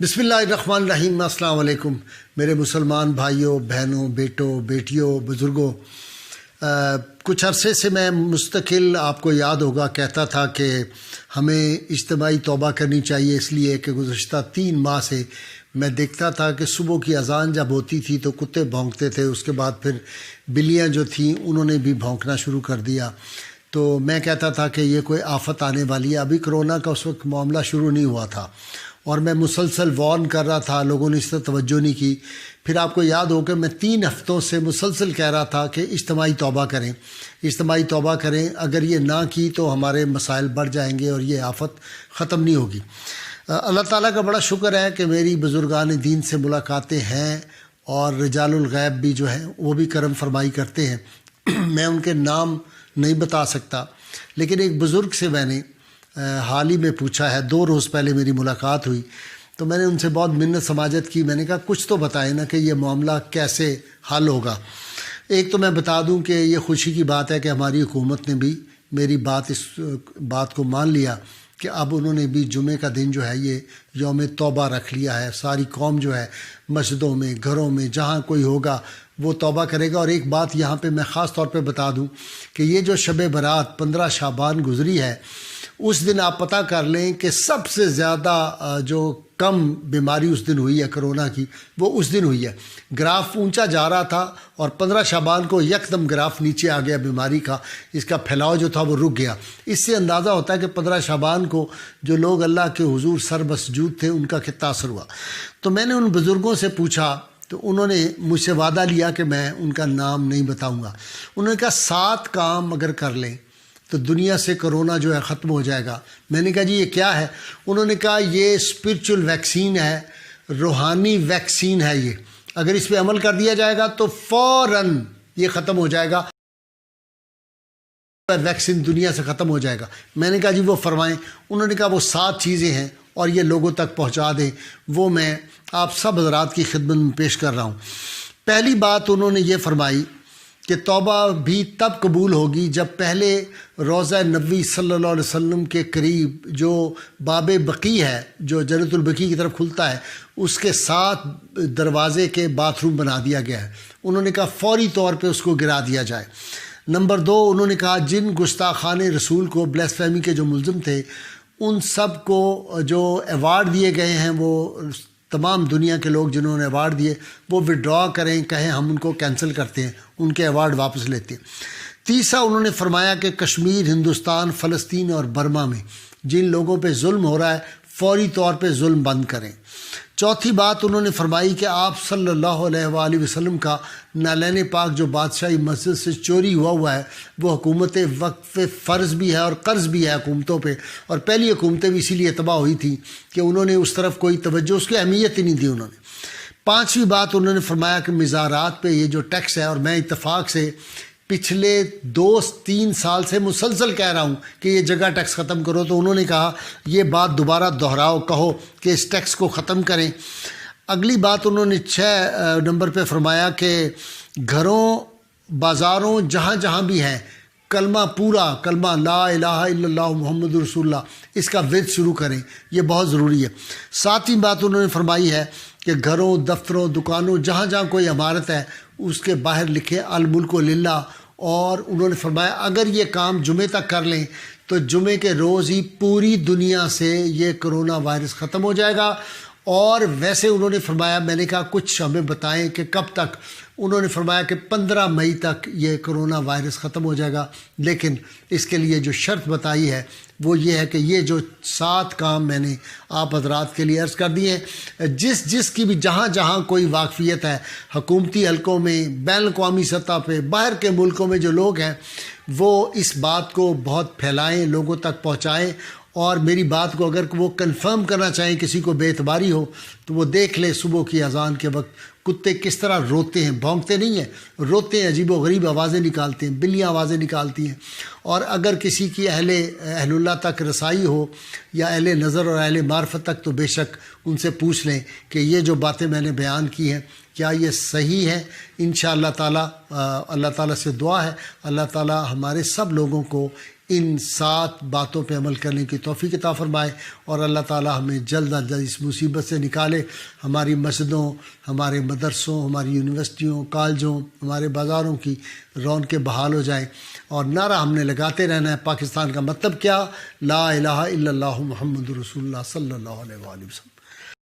بسم اللہ الرحمن الرحیم۔ السلام علیکم میرے مسلمان بھائیوں، بہنوں، بیٹوں، بیٹیوں، بزرگوں۔ کچھ عرصے سے میں مستقل، آپ کو یاد ہوگا، کہتا تھا کہ ہمیں اجتماعی توبہ کرنی چاہیے، اس لیے کہ گزشتہ 3 ماہ سے میں دیکھتا تھا کہ صبح کی اذان جب ہوتی تھی تو کتے بھونکتے تھے، اس کے بعد پھر بلیاں جو تھیں انہوں نے بھی بھونکنا شروع کر دیا۔ تو میں کہتا تھا کہ یہ کوئی آفت آنے والی ہے۔ ابھی کرونا کا اس وقت معاملہ شروع نہیں ہوا تھا اور میں مسلسل وارن کر رہا تھا، لوگوں نے اس طرح توجہ نہیں کی۔ پھر آپ کو یاد ہو کہ میں 3 ہفتوں سے مسلسل کہہ رہا تھا کہ اجتماعی توبہ کریں، اجتماعی توبہ کریں، اگر یہ نہ کی تو ہمارے مسائل بڑھ جائیں گے اور یہ آفت ختم نہیں ہوگی۔ اللہ تعالیٰ کا بڑا شکر ہے کہ میری بزرگان دین سے ملاقاتیں ہیں اور رجال الغیب بھی جو ہیں وہ بھی کرم فرمائی کرتے ہیں۔ میں ان کے نام نہیں بتا سکتا، لیکن ایک بزرگ سے میں نے حال ہی میں پوچھا ہے، 2 روز پہلے میری ملاقات ہوئی تو میں نے ان سے بہت منت سماجت کی۔ میں نے کہا کچھ تو بتائیں نا کہ یہ معاملہ کیسے حل ہوگا۔ ایک تو میں بتا دوں کہ یہ خوشی کی بات ہے کہ ہماری حکومت نے بھی میری اس بات کو مان لیا کہ اب انہوں نے بھی جمعے کا دن جو ہے یہ یوم توبہ رکھ لیا ہے۔ ساری قوم جو ہے مسجدوں میں، گھروں میں، جہاں کوئی ہوگا وہ توبہ کرے گا۔ اور ایک بات یہاں پہ میں خاص طور پہ بتا دوں کہ یہ جو شب برات 15 شعبان گزری ہے، اس دن آپ پتہ کر لیں کہ سب سے زیادہ جو کم بیماری اس دن ہوئی ہے کرونا کی، وہ اس دن ہوئی ہے۔ گراف اونچا جا رہا تھا اور 15 شعبان کو یکدم گراف نیچے آ گیا بیماری کا، اس کا پھیلاؤ جو تھا وہ رک گیا۔ اس سے اندازہ ہوتا ہے کہ 15 شعبان کو جو لوگ اللہ کے حضور سر مسجود تھے ان کا کتنا اثر ہوا۔ تو میں نے ان بزرگوں سے پوچھا تو انہوں نے مجھ سے وعدہ لیا کہ میں ان کا نام نہیں بتاؤں گا۔ انہوں نے کہا 7 کام اگر کر لیں تو دنیا سے کرونا جو ہے ختم ہو جائے گا۔ میں نے کہا جی یہ کیا ہے؟ انہوں نے کہا یہ اسپرچول ویکسین ہے، روحانی ویکسین ہے۔ یہ اگر اس پہ عمل کر دیا جائے گا تو فوراً یہ ختم ہو جائے گا، ویکسین دنیا سے ختم ہو جائے گا۔ میں نے کہا جی وہ فرمائیں۔ انہوں نے کہا وہ 7 چیزیں ہیں اور یہ لوگوں تک پہنچا دیں، وہ میں آپ سب حضرات کی خدمت میں پیش کر رہا ہوں۔ پہلی بات انہوں نے یہ فرمائی کہ توبہ بھی تب قبول ہوگی جب پہلے روضہ نبوی صلی اللہ علیہ وسلم کے قریب جو باب بقی ہے، جو جنت البقیع کی طرف کھلتا ہے، اس کے 7 دروازے کے باتھ روم بنا دیا گیا ہے۔ انہوں نے کہا فوری طور پہ اس کو گرا دیا جائے۔ نمبر 2، انہوں نے کہا جن گستاخان رسول کو بلیسفیمی کے جو ملزم تھے ان سب کو جو ایوارڈ دیے گئے ہیں، وہ تمام دنیا کے لوگ جنہوں نے ایوارڈ دیے وہ وڈرا کریں، کہیں ہم ان کو کینسل کرتے ہیں، ان کے ایوارڈ واپس لیتے ہیں۔ تیسرا، انہوں نے فرمایا کہ کشمیر، ہندوستان، فلسطین اور برما میں جن لوگوں پہ ظلم ہو رہا ہے فوری طور پہ ظلم بند کریں۔ چوتھی بات انہوں نے فرمائی کہ آپ صلی اللہ علیہ وآلہ وسلم کا نالین پاک جو بادشاہی مسجد سے چوری ہوا ہے وہ حکومت وقف فرض بھی ہے اور قرض بھی ہے حکومتوں پہ، اور پہلی حکومتیں بھی اسی لیے تباہ ہوئی تھیں کہ انہوں نے اس طرف کوئی توجہ، اس کی اہمیت ہی نہیں دی انہوں نے۔ 5ویں بات انہوں نے فرمایا کہ مزارات پہ یہ جو ٹیکس ہے، اور میں اتفاق سے پچھلے 2-3 سال سے مسلسل کہہ رہا ہوں کہ یہ جگہ ٹیکس ختم کرو، تو انہوں نے کہا یہ بات دوبارہ دہراؤ، کہو کہ اس ٹیکس کو ختم کریں۔ اگلی بات انہوں نے 6 نمبر پہ فرمایا کہ گھروں، بازاروں، جہاں جہاں بھی ہیں کلمہ کلمہ لا الہ الا اللہ محمد رسول اللہ، اس کا ورد شروع کریں، یہ بہت ضروری ہے۔ 7ویں بات انہوں نے فرمائی ہے کہ گھروں، دفتروں، دکانوں، جہاں جہاں کوئی عمارت ہے اس کے باہر لکھیں الملک للہ، اور انہوں نے فرمایا اگر یہ کام جمعے تک کر لیں تو جمعے کے روز ہی پوری دنیا سے یہ کرونا وائرس ختم ہو جائے گا۔ اور ویسے انہوں نے فرمایا، میں نے کہا کچھ ہمیں بتائیں کہ کب تک؟ انہوں نے فرمایا کہ 15 مئی تک یہ کرونا وائرس ختم ہو جائے گا، لیکن اس کے لیے جو شرط بتائی ہے وہ یہ ہے کہ یہ جو 7 کام میں نے آپ حضرات کے لیے عرض کر دیے ہیں، جس کی بھی جہاں جہاں کوئی واقفیت ہے، حکومتی حلقوں میں، بین الاقوامی سطح پہ، باہر کے ملکوں میں جو لوگ ہیں وہ اس بات کو بہت پھیلائیں، لوگوں تک پہنچائیں۔ اور میری بات کو اگر وہ کنفرم کرنا چاہیں، کسی کو بے اعتباری ہو تو وہ دیکھ لے صبح کی اذان کے وقت کتے کس طرح روتے ہیں، بھونکتے نہیں ہیں، روتے ہیں، عجیب و غریب آوازیں نکالتے ہیں، بلیاں آوازیں نکالتی ہیں۔ اور اگر کسی کی اہل اللہ تک رسائی ہو یا اہل نظر اور اہل معرفت تک، تو بے شک ان سے پوچھ لیں کہ یہ جو باتیں میں نے بیان کی ہیں کیا یہ صحیح ہے۔ انشاءاللہ تعالیٰ اللہ تعالیٰ سے دعا ہے اللہ تعالیٰ ہمارے سب لوگوں کو ان 7 باتوں پہ عمل کرنے کی توفیق عطا فرمائے، اور اللہ تعالی ہمیں جلد از جلد اس مصیبت سے نکالے، ہماری مسجدوں، ہمارے مدرسوں، ہماری یونیورسٹیوں، کالجوں، ہمارے بازاروں کی رونقیں بحال ہو جائیں، اور نعرہ ہم نے لگاتے رہنا ہے۔ پاکستان کا مطلب کیا؟ لا الہ الا اللہ محمد رسول اللہ صلی اللہ علیہ وآلہ وسلم۔